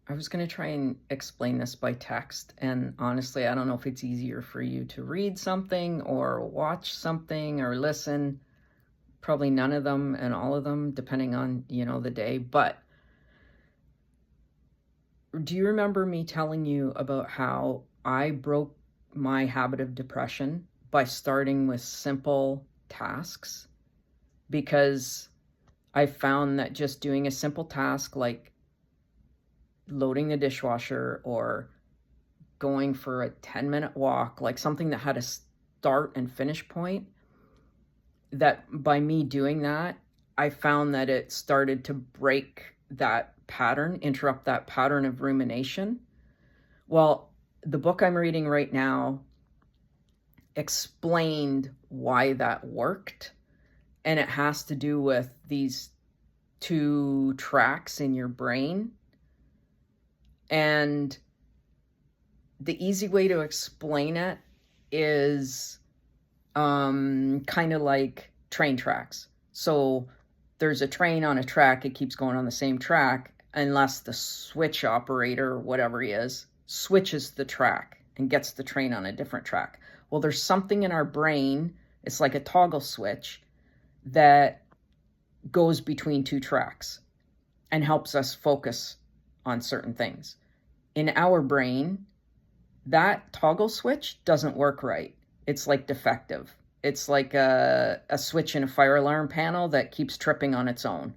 I was going to try and explain this by text, and honestly, I don't know if it's easier for you to read something or watch something or listen. Probably none of them and all of them, depending on, the day. But do you remember me telling you about how I broke my habit of depression by starting with simple tasks? Because I found that just doing a simple task like loading the dishwasher or going for a 10-minute walk, like something that had a start and finish point, that by me doing that, I found that it started to break that pattern, interrupt that pattern of rumination. Well, the book I'm reading right now explained why that worked, and it has to do with these two tracks in your brain. And the easy way to explain it is kind of like train tracks. So there's a train on a track, it keeps going on the same track unless the switch operator, or whatever he is, switches the track and gets the train on a different track. Well, there's something in our brain, it's like a toggle switch, that goes between two tracks and helps us focus on certain things. In our brain, that toggle switch doesn't work right. It's like defective. It's like a switch in a fire alarm panel that keeps tripping on its own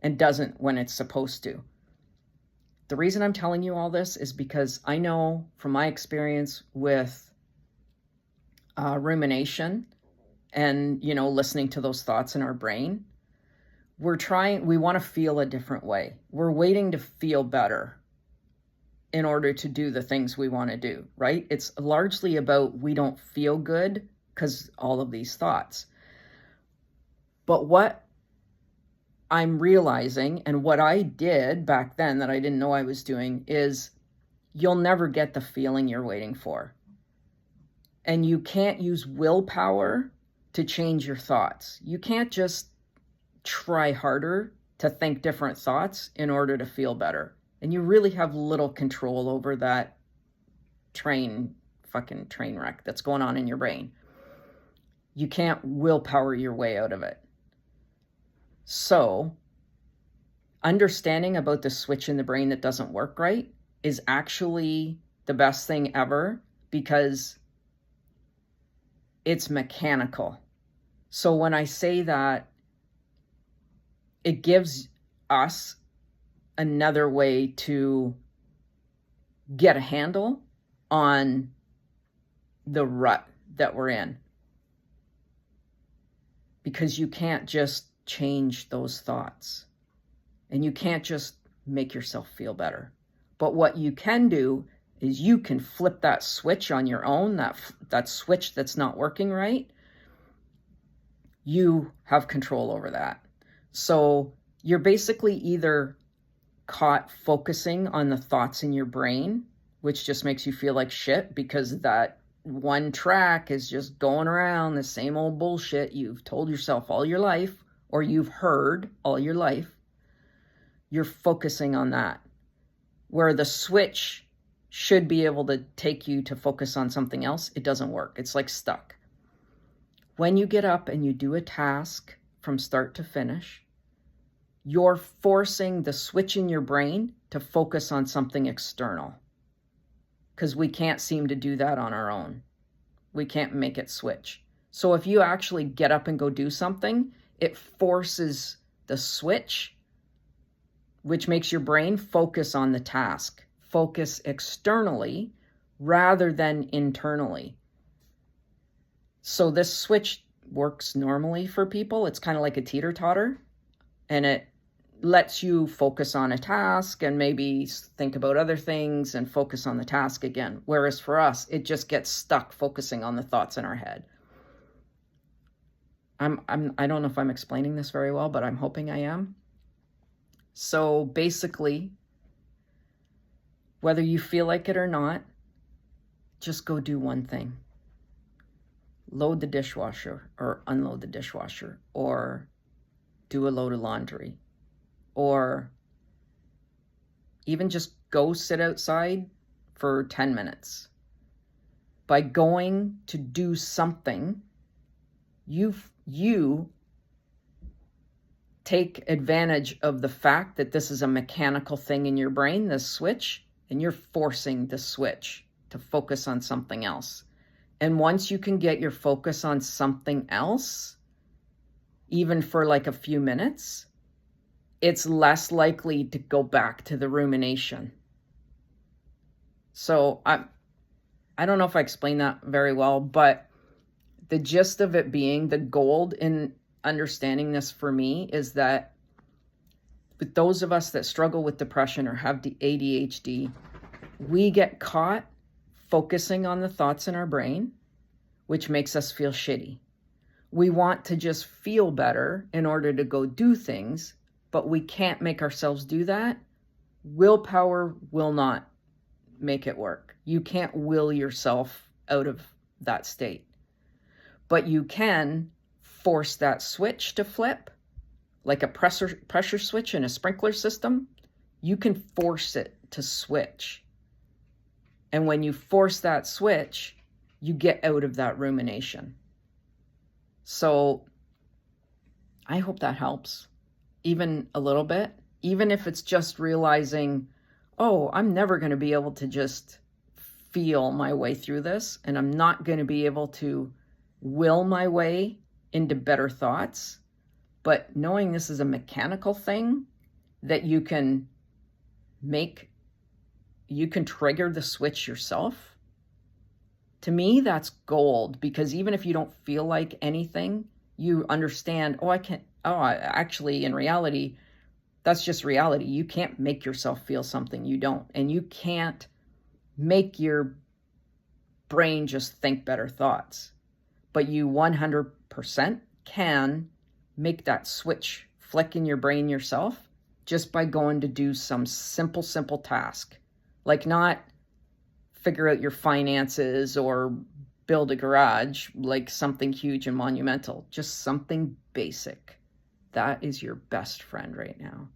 and doesn't when it's supposed to. The reason I'm telling you all this is because I know from my experience with rumination and, listening to those thoughts in our brain, we want to feel a different way. We're waiting to feel better in order to do the things we want to do, right? It's largely about we don't feel good because all of these thoughts. But what I'm realizing, and what I did back then that I didn't know I was doing, is you'll never get the feeling you're waiting for. And you can't use willpower to change your thoughts. You can't just try harder to think different thoughts in order to feel better. And you really have little control over that fucking train wreck that's going on in your brain. You can't willpower your way out of it. So, understanding about the switch in the brain that doesn't work right is actually the best thing ever, because it's mechanical. So when I say that, it gives us another way to get a handle on the rut that we're in. Because you can't just change those thoughts. And you can't just make yourself feel better. But what you can do is you can flip that switch on your own, that switch that's not working right. You have control over that. So you're basically either caught focusing on the thoughts in your brain, which just makes you feel like shit because that one track is just going around the same old bullshit you've told yourself all your life, or you've heard all your life. You're focusing on that, where the switch should be able to take you to focus on something else. It doesn't work. It's like stuck. When you get up and you do a task from start to finish, you're forcing the switch in your brain to focus on something external, because we can't seem to do that on our own. We can't make it switch. So if you actually get up and go do something, it forces the switch, which makes your brain focus on the task, focus externally rather than internally. So this switch works normally for people. It's kind of like a teeter-totter, and it lets you focus on a task and maybe think about other things and focus on the task again. Whereas for us, it just gets stuck focusing on the thoughts in our head. I don't know if I'm explaining this very well, but I'm hoping I am. So basically, whether you feel like it or not, just go do one thing. Load the dishwasher or unload the dishwasher, or do a load of laundry, or Even just go sit outside for 10 minutes. By going to do something, you take advantage of the fact that this is a mechanical thing in your brain, this switch, and you're forcing the switch to focus on something else. And once you can get your focus on something else, even for like a few minutes, it's less likely to go back to the rumination. So I don't know if I explained that very well, but the gist of it being, the gold in understanding this for me is that with those of us that struggle with depression or have the ADHD, we get caught focusing on the thoughts in our brain, which makes us feel shitty. We want to just feel better in order to go do things, but we can't make ourselves do that. Willpower will not make it work. You can't will yourself out of that state. But you can force that switch to flip, like a pressure switch in a sprinkler system. You can force it to switch. And when you force that switch, you get out of that rumination. So I hope that helps, even a little bit, even if it's just realizing, oh, I'm never going to be able to just feel my way through this, and I'm not going to be able to will my way into better thoughts. But knowing this is a mechanical thing that you can trigger the switch yourself. To me, that's gold, because even if you don't feel like anything, you understand, actually, in reality, that's just reality. You can't make yourself feel something you don't. And you can't make your brain just think better thoughts. But you 100% can make that switch flick in your brain yourself just by going to do some simple task. Like not figure out your finances or build a garage, like something huge and monumental. Just something basic. That is your best friend right now.